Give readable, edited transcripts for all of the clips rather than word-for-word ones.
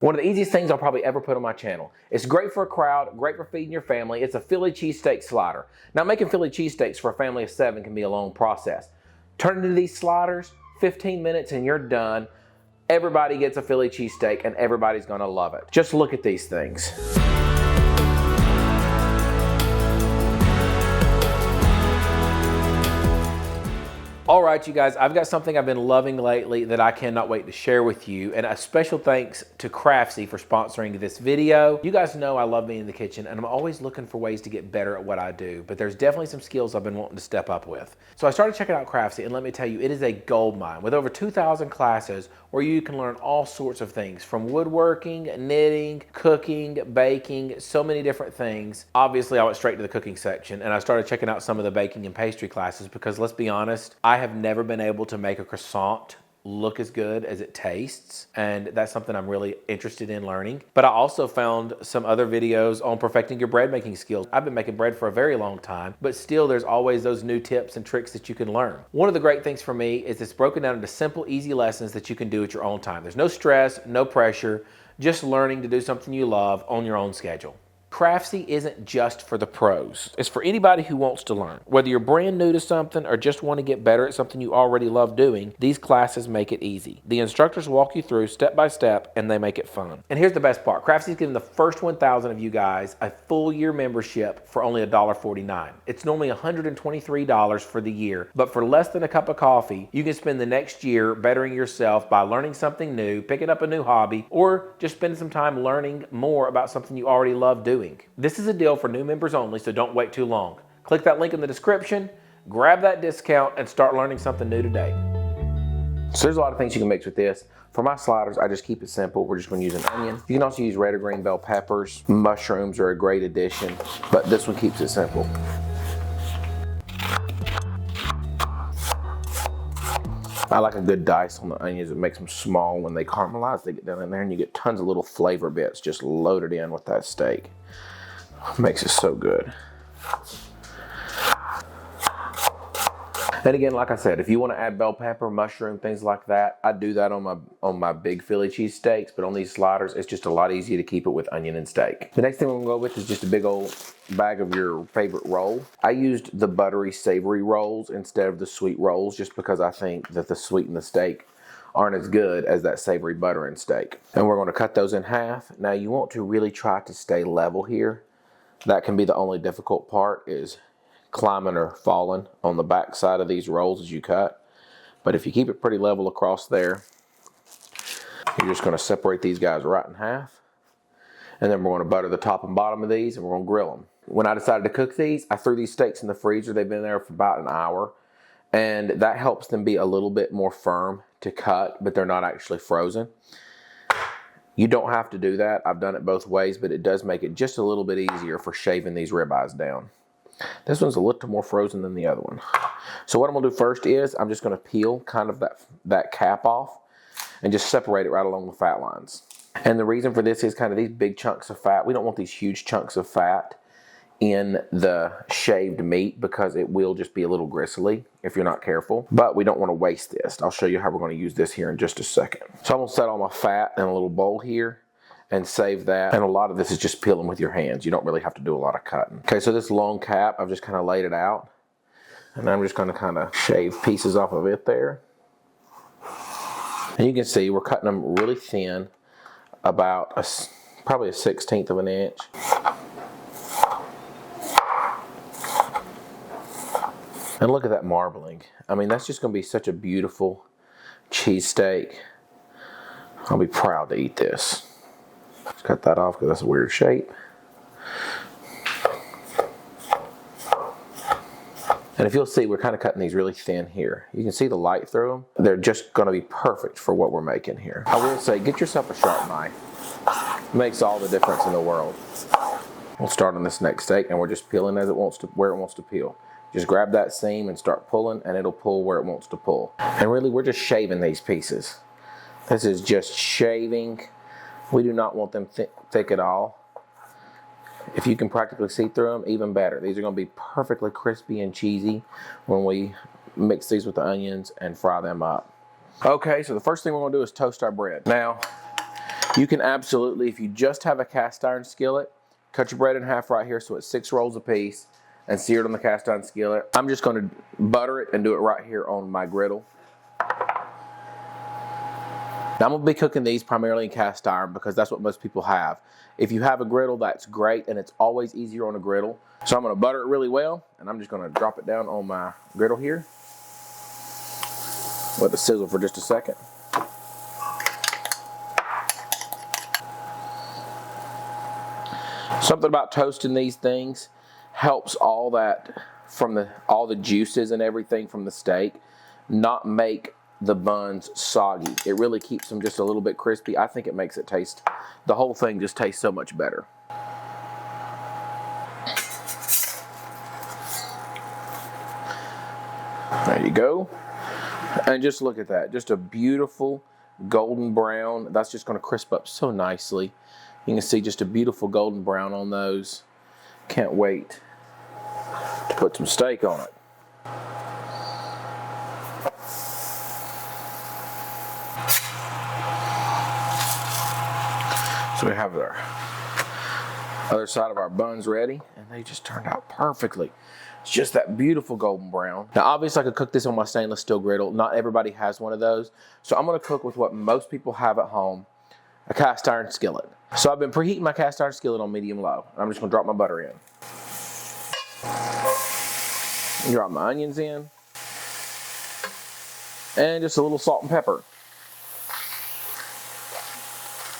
One of the easiest things I'll probably ever put on my channel. It's great for a crowd, great for feeding your family. It's a Philly cheesesteak slider. Now, making Philly cheesesteaks for a family of 7 can be a long process. Turn it into these sliders, 15 minutes and you're done. Everybody gets a Philly cheesesteak and everybody's gonna love it. Just look at these things. All right, you guys, I've got something I've been loving lately that I cannot wait to share with you, and a special thanks to Craftsy for sponsoring this video. You guys know I love being in the kitchen, and I'm always looking for ways to get better at what I do, but there's definitely some skills I've been wanting to step up with. So I started checking out Craftsy, and let me tell you, it is a gold mine with over 2,000 classes where you can learn all sorts of things, from woodworking, knitting, cooking, baking, so many different things. Obviously, I went straight to the cooking section, and I started checking out some of the baking and pastry classes because, let's be honest, I have never been able to make a croissant look as good as it tastes, and that's something I'm really interested in learning. But I also found some other videos on perfecting your bread making skills. I've been making bread for a very long time, but still there's always those new tips and tricks that you can learn. One of the great things for me is it's broken down into simple, easy lessons that you can do at your own time. There's no stress, no pressure, just learning to do something you love on your own schedule. Craftsy isn't just for the pros. It's for anybody who wants to learn. Whether you're brand new to something or just want to get better at something you already love doing, these classes make it easy. The instructors walk you through step by step and they make it fun. And here's the best part. Craftsy's giving the first 1,000 of you guys a full year membership for only $1.49. It's normally $123 for the year, but for less than a cup of coffee, you can spend the next year bettering yourself by learning something new, picking up a new hobby, or just spending some time learning more about something you already love doing. This is a deal for new members only, so don't wait too long. Click that link in the description, grab that discount, and start learning something new today. So there's a lot of things you can mix with this. For my sliders, I just keep it simple. We're just going to use an onion. You can also use red or green bell peppers. Mushrooms are a great addition, but this one keeps it simple. I like a good dice on the onions. It makes them small. When they caramelize, they get down in there and you get tons of little flavor bits just loaded in with that steak. Makes it so good. And again, like I said, if you want to add bell pepper, mushroom, things like that, I do that on my big Philly cheese steaks, but on these sliders, it's just a lot easier to keep it with onion and steak. The next thing we're gonna go with is just a big old bag of your favorite roll. I used the buttery savory rolls instead of the sweet rolls, just because I think that the sweet and the steak aren't as good as that savory butter and steak. And we're gonna cut those in half. Now you want to really try to stay level here. That can be the only difficult part, is climbing or falling on the back side of these rolls as you cut. But if you keep it pretty level across there, you're just going to separate these guys right in half. And then we're going to butter the top and bottom of these and we're going to grill them. When I decided to cook these, I threw these steaks in the freezer. They've been there for about an hour. And that helps them be a little bit more firm to cut, but they're not actually frozen. You don't have to do that. I've done it both ways, but it does make it just a little bit easier for shaving these ribeyes down. This one's a little more frozen than the other one. So what I'm gonna do first is I'm just gonna peel kind of that cap off and just separate it right along the fat lines. And the reason for this is kind of these big chunks of fat. We don't want these huge chunks of fat in the shaved meat because it will just be a little gristly if you're not careful. But we don't want to waste this. I'll show you how we're going to use this here in just a second. So I'm going to set all my fat in a little bowl here and save that. And a lot of this is just peeling with your hands. You don't really have to do a lot of cutting. Okay, so this long cap, I've just kind of laid it out. And I'm just going to kind of shave pieces off of it there. And you can see we're cutting them really thin, about probably a 1/16 of an inch. And look at that marbling. I mean, that's just going to be such a beautiful cheesesteak. I'll be proud to eat this. Let's cut that off because that's a weird shape. And if you'll see, we're kind of cutting these really thin here. You can see the light through them. They're just going to be perfect for what we're making here. I will say, get yourself a sharp knife. It makes all the difference in the world. We'll start on this next steak, and we're just peeling as it wants to, where it wants to peel. Just grab that seam and start pulling, and it'll pull where it wants to pull. And really, we're just shaving these pieces. This is just shaving. We do not want them thick at all. If you can practically see through them, even better. These are going to be perfectly crispy and cheesy when we mix these with the onions and fry them up. Okay, so the first thing we're going to do is toast our bread. Now, You can absolutely, if you just have a cast iron skillet, cut your bread in half right here so it's 6 rolls a piece and sear it on the cast iron skillet. I'm just going to butter it and do it right here on my griddle. Now I'm going to be cooking these primarily in cast iron because that's what most people have. If you have a griddle, that's great, and it's always easier on a griddle. So I'm going to butter it really well, and I'm just going to drop it down on my griddle here. Let it sizzle for just a second. Something about toasting these things helps all that from all the juices and everything from the steak not make the buns soggy. It really keeps them just a little bit crispy. I think it makes it taste, the whole thing just tastes so much better. There you go. And just look at that, just a beautiful golden brown. That's just going to crisp up so nicely. You can see just a beautiful golden brown on those. Can't wait to put some steak on it. So we have our other side of our buns ready, and they just turned out perfectly. It's just that beautiful golden brown. Now obviously I could cook this on my stainless steel griddle. Not everybody has one of those. So I'm going to cook with what most people have at home, a cast iron skillet. So I've been preheating my cast iron skillet on medium low. I'm just going to drop my butter in. Drop my onions in. And just a little salt and pepper.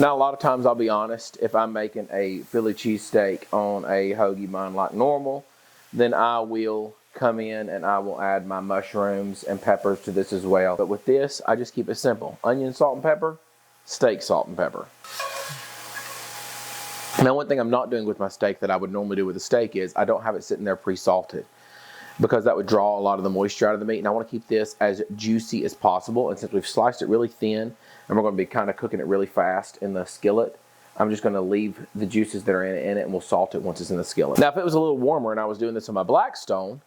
Now, a lot of times, I'll be honest, if I'm making a Philly cheesesteak on a hoagie bun like normal, then I will come in and I will add my mushrooms and peppers to this as well. But with this, I just keep it simple. Onion, salt, and pepper, steak, salt, and pepper. Now, one thing I'm not doing with my steak that I would normally do with a steak is I don't have it sitting there pre-salted, because that would draw a lot of the moisture out of the meat. And I want to keep this as juicy as possible. And since we've sliced it really thin, and we're going to be kind of cooking it really fast in the skillet, I'm just going to leave the juices that are in it, and we'll salt it once it's in the skillet. Now, if it was a little warmer and I was doing this on my Blackstone,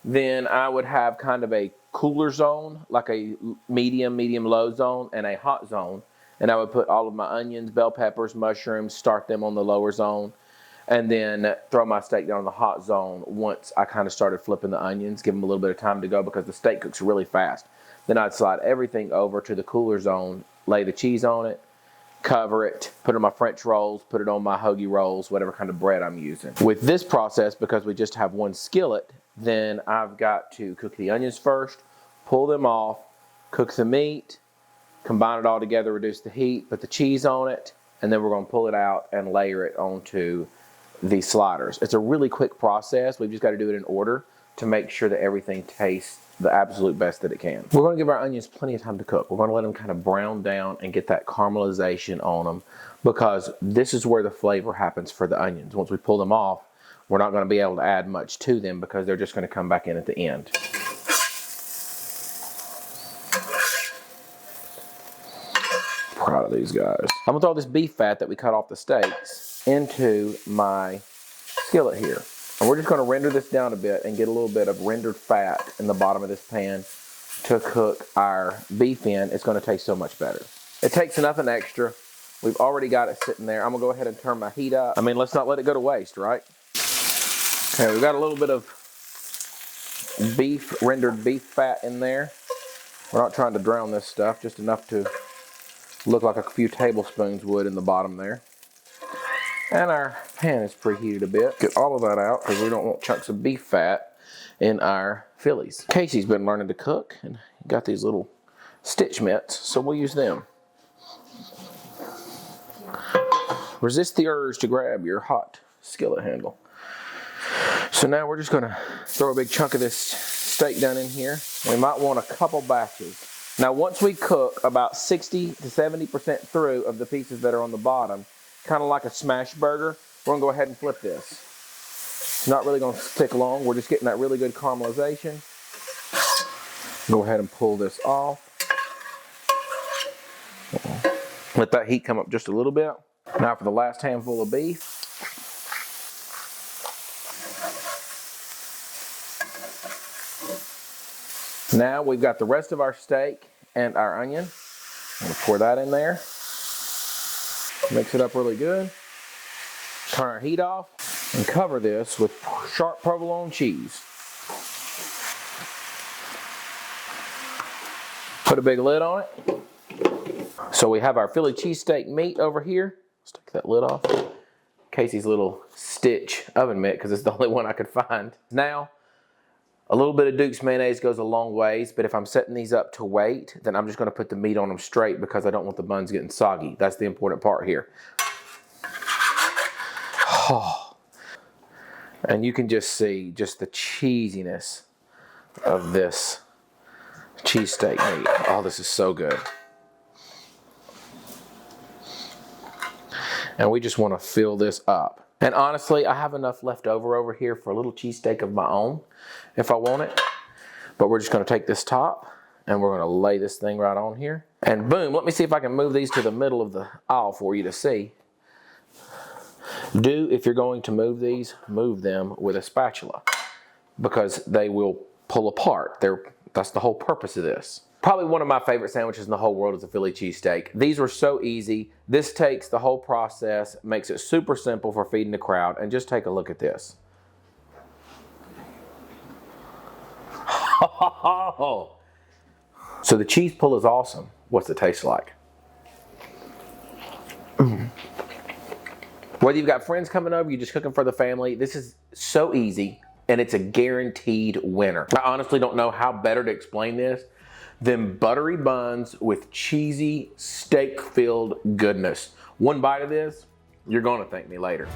then I would have kind of a cooler zone, like a medium-low zone, and a hot zone. And I would put all of my onions, bell peppers, mushrooms, start them on the lower zone, and then throw my steak down in the hot zone once I kind of started flipping the onions, give them a little bit of time to go because the steak cooks really fast. Then I'd slide everything over to the cooler zone, lay the cheese on it, cover it, put it on my French rolls, put it on my hoagie rolls, whatever kind of bread I'm using. With this process, because we just have one skillet, then I've got to cook the onions first, pull them off, cook the meat, combine it all together, reduce the heat, put the cheese on it, and then we're going to pull it out and layer it onto the sliders. It's a really quick process. We've just got to do it in order to make sure that everything tastes the absolute best that it can. We're going to give our onions plenty of time to cook. We're going to let them kind of brown down and get that caramelization on them, because this is where the flavor happens for the onions. Once we pull them off, we're not going to be able to add much to them because they're just going to come back in at the end. Proud of these guys. I'm going to throw this beef fat that we cut off the steaks into my skillet here. And we're just going to render this down a bit and get a little bit of rendered fat in the bottom of this pan to cook our beef in. It's going to taste so much better. It takes nothing extra. We've already got it sitting there. I'm going to go ahead and turn my heat up. I mean, let's not let it go to waste, right? Okay, we've got a little bit of rendered beef fat in there. We're not trying to drown this stuff, just enough to look like a few tablespoons would in the bottom there. And our pan is preheated a bit. Get all of that out because we don't want chunks of beef fat in our Phillies. Casey's been learning to cook and got these little stitch mitts, so we'll use them. Resist the urge to grab your hot skillet handle. So now we're just gonna throw a big chunk of this steak down in here. We might want a couple batches. Now once we cook about 60 to 70% through of the pieces that are on the bottom, kind of like a smash burger, we're gonna go ahead and flip this. It's not really gonna stick long. We're just getting that really good caramelization. Go ahead and pull this off. Let that heat come up just a little bit. Now for the last handful of beef. Now we've got the rest of our steak and our onion. I'm gonna pour that in there. Mix it up really good. Turn our heat off and cover this with sharp provolone cheese. Put a big lid on it. So we have our Philly cheesesteak meat over here. Let's take that lid off. Casey's little Stitch oven mitt, because it's the only one I could find. Now, a little bit of Duke's mayonnaise goes a long ways, but if I'm setting these up to wait, then I'm just gonna put the meat on them straight because I don't want the buns getting soggy. That's the important part here. Oh. And you can just see just the cheesiness of this cheesesteak meat. Oh, this is so good. And we just want to fill this up. And honestly, I have enough left over here for a little cheesesteak of my own if I want it. But we're just going to take this top and we're going to lay this thing right on here. And boom, let me see if I can move these to the middle of the aisle for you to see. If you're going to move these, move them with a spatula because they will pull apart. That's the whole purpose of this. Probably one of my favorite sandwiches in the whole world is a Philly cheesesteak. These were so easy. This takes the whole process, makes it super simple for feeding the crowd, and just take a look at this. So the cheese pull is awesome. What's it taste like? Whether you've got friends coming over, you're just cooking for the family, this is so easy, and it's a guaranteed winner. I honestly don't know how better to explain this than buttery buns with cheesy, steak-filled goodness. One bite of this, you're gonna thank me later.